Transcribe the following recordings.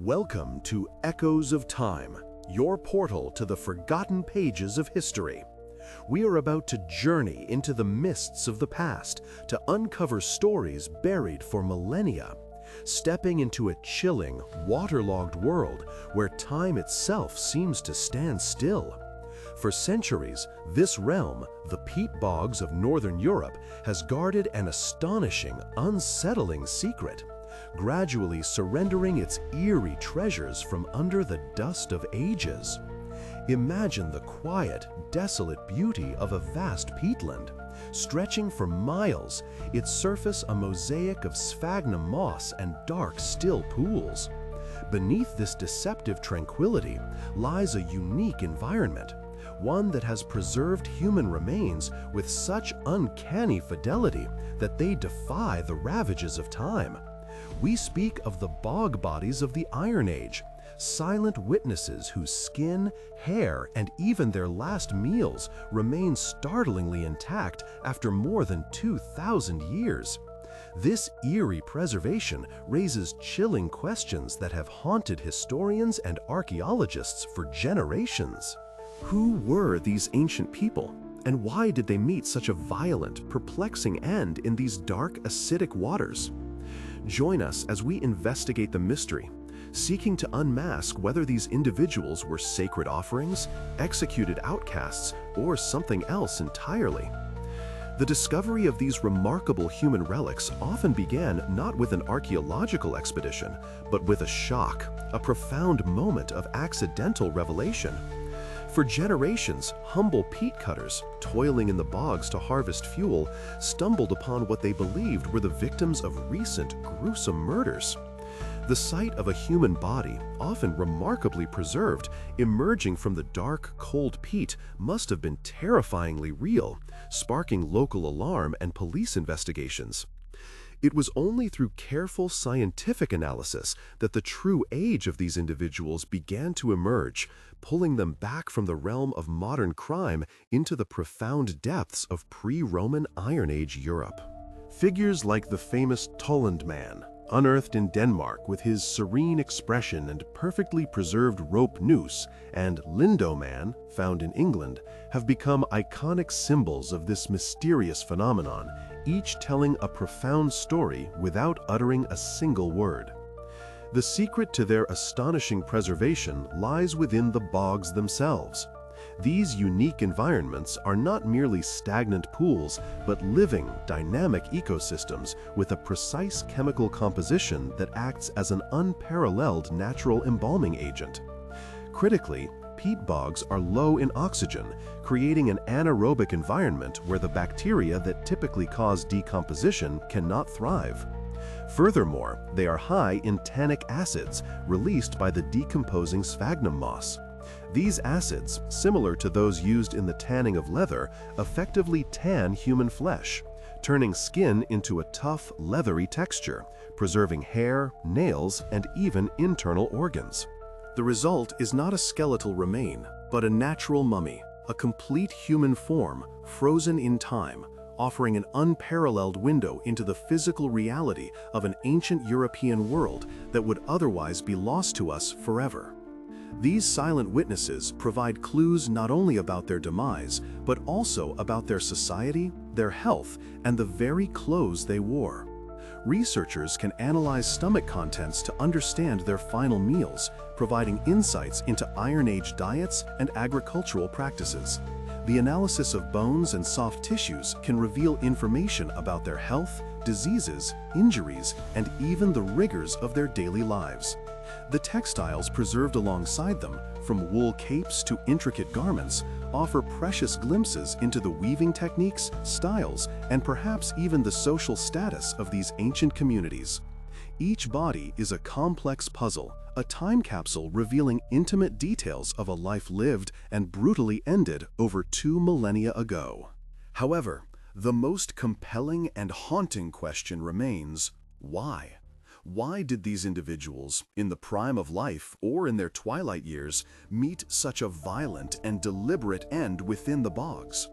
Welcome to Echoes of Time, your portal to the forgotten pages of history. We are about to journey into the mists of the past to uncover stories buried for millennia, stepping into a chilling, waterlogged world where time itself seems to stand still. For centuries, this realm, the peat bogs of Northern Europe, has guarded an astonishing, unsettling secret, gradually surrendering its eerie treasures from under the dust of ages. Imagine the quiet, desolate beauty of a vast peatland, stretching for miles, its surface a mosaic of sphagnum moss and dark, still pools. Beneath this deceptive tranquility lies a unique environment, one that has preserved human remains with such uncanny fidelity that they defy the ravages of time. We speak of the Bog Bodies of the Iron Age, silent witnesses whose skin, hair, and even their last meals remain startlingly intact after more than 2,000 years. This eerie preservation raises chilling questions that have haunted historians and archaeologists for generations. Who were these ancient people, and why did they meet such a violent, perplexing end in these dark, acidic waters? Join us as we investigate the mystery, seeking to unmask whether these individuals were sacred offerings, executed outcasts, or something else entirely. The discovery of these remarkable human relics often began not with an archaeological expedition, but with a shock, a profound moment of accidental revelation. For generations, humble peat cutters, toiling in the bogs to harvest fuel, stumbled upon what they believed were the victims of recent, gruesome murders. The sight of a human body, often remarkably preserved, emerging from the dark, cold peat must have been terrifyingly real, sparking local alarm and police investigations. It was only through careful scientific analysis that the true age of these individuals began to emerge, pulling them back from the realm of modern crime into the profound depths of pre-Roman Iron Age Europe. Figures like the famous Tollund man, unearthed in Denmark with his serene expression and perfectly preserved rope noose, and Lindo man, found in England, have become iconic symbols of this mysterious phenomenon, each telling a profound story without uttering a single word. The secret to their astonishing preservation lies within the bogs themselves. These unique environments are not merely stagnant pools, but living, dynamic ecosystems with a precise chemical composition that acts as an unparalleled natural embalming agent. Critically, peat bogs are low in oxygen, creating an anaerobic environment where the bacteria that typically cause decomposition cannot thrive. Furthermore, they are high in tannic acids released by the decomposing sphagnum moss. These acids, similar to those used in the tanning of leather, effectively tan human flesh, turning skin into a tough, leathery texture, preserving hair, nails, and even internal organs. The result is not a skeletal remain, but a natural mummy, a complete human form, frozen in time, offering an unparalleled window into the physical reality of an ancient European world that would otherwise be lost to us forever. These silent witnesses provide clues not only about their demise, but also about their society, their health, and the very clothes they wore. Researchers can analyze stomach contents to understand their final meals, providing insights into Iron Age diets and agricultural practices. The analysis of bones and soft tissues can reveal information about their health, diseases, injuries, and even the rigors of their daily lives. The textiles preserved alongside them, from wool capes to intricate garments, offer precious glimpses into the weaving techniques, styles, and perhaps even the social status of these ancient communities. Each body is a complex puzzle, a time capsule revealing intimate details of a life lived and brutally ended over 2 millennia ago. However, the most compelling and haunting question remains, why? Why did these individuals, in the prime of life or in their twilight years, meet such a violent and deliberate end within the bogs?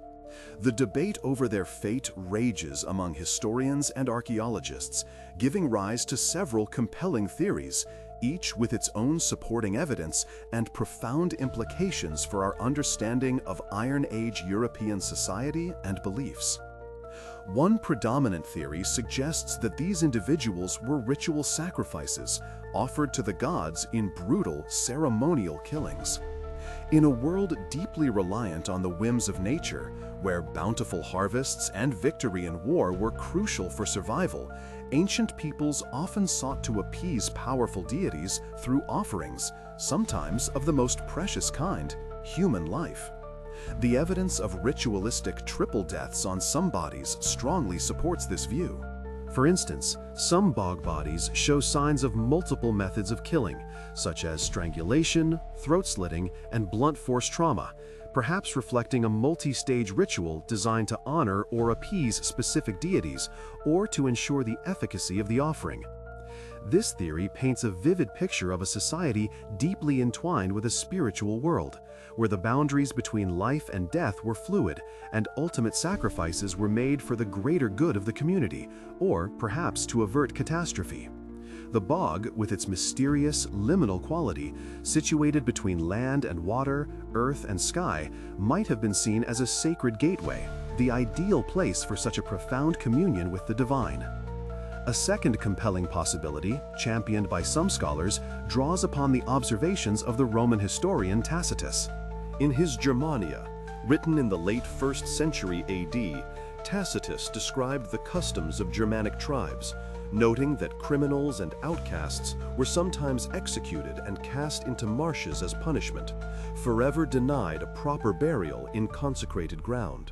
The debate over their fate rages among historians and archaeologists, giving rise to several compelling theories, each with its own supporting evidence and profound implications for our understanding of Iron Age European society and beliefs. One predominant theory suggests that these individuals were ritual sacrifices offered to the gods in brutal ceremonial killings. In a world deeply reliant on the whims of nature, where bountiful harvests and victory in war were crucial for survival, ancient peoples often sought to appease powerful deities through offerings, sometimes of the most precious kind, human life. The evidence of ritualistic triple deaths on some bodies strongly supports this view. For instance, some bog bodies show signs of multiple methods of killing, such as strangulation, throat slitting, and blunt force trauma, perhaps reflecting a multi-stage ritual designed to honor or appease specific deities, or to ensure the efficacy of the offering. This theory paints a vivid picture of a society deeply entwined with a spiritual world, where the boundaries between life and death were fluid, and ultimate sacrifices were made for the greater good of the community, or perhaps to avert catastrophe. The bog, with its mysterious, liminal quality, situated between land and water, earth and sky, might have been seen as a sacred gateway, the ideal place for such a profound communion with the divine. A second compelling possibility, championed by some scholars, draws upon the observations of the Roman historian Tacitus. In his Germania, written in the late 1st century AD, Tacitus described the customs of Germanic tribes, noting that criminals and outcasts were sometimes executed and cast into marshes as punishment, forever denied a proper burial in consecrated ground.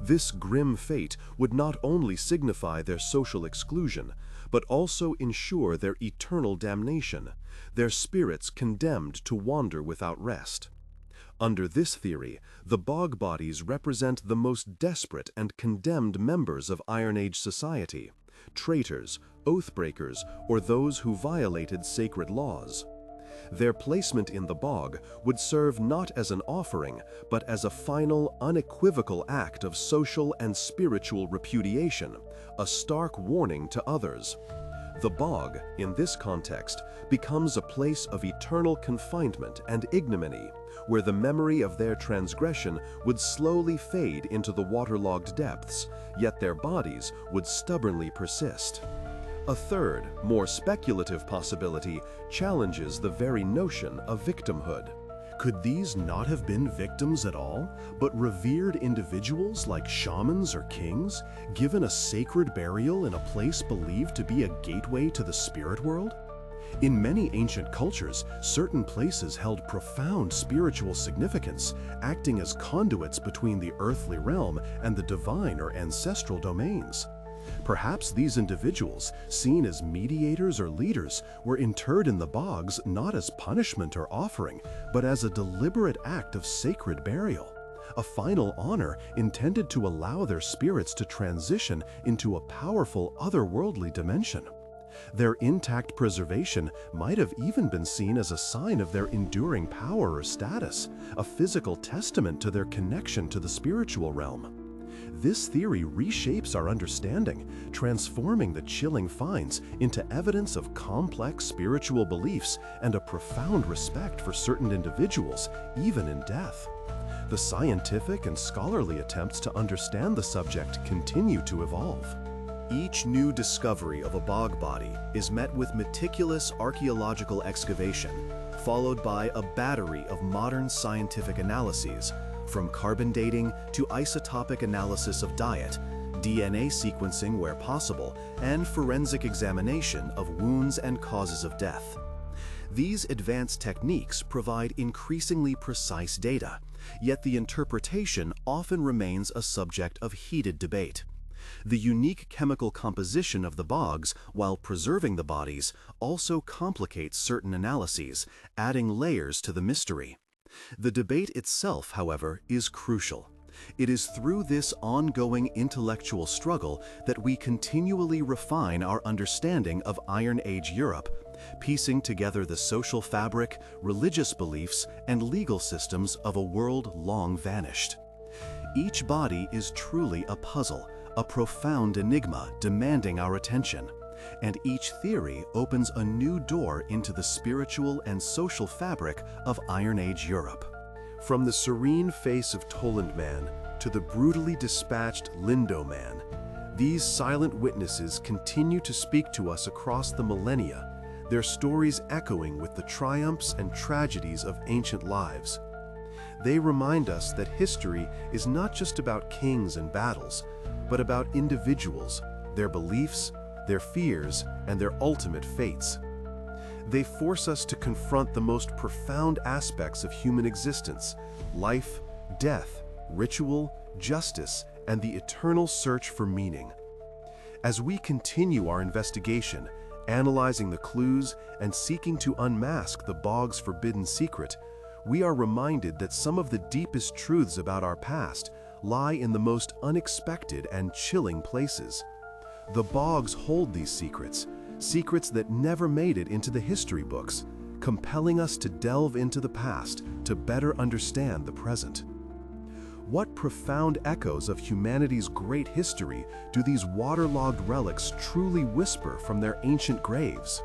This grim fate would not only signify their social exclusion, but also ensure their eternal damnation, their spirits condemned to wander without rest. Under this theory, the bog bodies represent the most desperate and condemned members of Iron Age society, traitors, oath-breakers, or those who violated sacred laws. Their placement in the bog would serve not as an offering, but as a final, unequivocal act of social and spiritual repudiation, a stark warning to others. The bog, in this context, becomes a place of eternal confinement and ignominy, where the memory of their transgression would slowly fade into the waterlogged depths, yet their bodies would stubbornly persist. A third, more speculative possibility challenges the very notion of victimhood. Could these not have been victims at all, but revered individuals like shamans or kings, given a sacred burial in a place believed to be a gateway to the spirit world? In many ancient cultures, certain places held profound spiritual significance, acting as conduits between the earthly realm and the divine or ancestral domains. Perhaps these individuals, seen as mediators or leaders, were interred in the bogs not as punishment or offering, but as a deliberate act of sacred burial, a final honor intended to allow their spirits to transition into a powerful otherworldly dimension. Their intact preservation might have even been seen as a sign of their enduring power or status, a physical testament to their connection to the spiritual realm. This theory reshapes our understanding, transforming the chilling finds into evidence of complex spiritual beliefs and a profound respect for certain individuals, even in death. The scientific and scholarly attempts to understand the subject continue to evolve. Each new discovery of a bog body is met with meticulous archaeological excavation, followed by a battery of modern scientific analyses, from carbon dating to isotopic analysis of diet, DNA sequencing where possible, and forensic examination of wounds and causes of death. These advanced techniques provide increasingly precise data, yet the interpretation often remains a subject of heated debate. The unique chemical composition of the bogs, while preserving the bodies, also complicates certain analyses, adding layers to the mystery. The debate itself, however, is crucial. It is through this ongoing intellectual struggle that we continually refine our understanding of Iron Age Europe, piecing together the social fabric, religious beliefs, and legal systems of a world long vanished. Each body is truly a puzzle, a profound enigma demanding our attention. And each theory opens a new door into the spiritual and social fabric of Iron Age Europe. From the serene face of Tollund man to the brutally dispatched Lindo man, these silent witnesses continue to speak to us across the millennia, their stories echoing with the triumphs and tragedies of ancient lives. They remind us that history is not just about kings and battles, but about individuals, their beliefs, their fears, and their ultimate fates. They force us to confront the most profound aspects of human existence: life, death, ritual, justice, and the eternal search for meaning. As we continue our investigation, analyzing the clues and seeking to unmask the bog's forbidden secret, we are reminded that some of the deepest truths about our past lie in the most unexpected and chilling places. The bogs hold these secrets, secrets that never made it into the history books, compelling us to delve into the past to better understand the present. What profound echoes of humanity's great history do these waterlogged relics truly whisper from their ancient graves?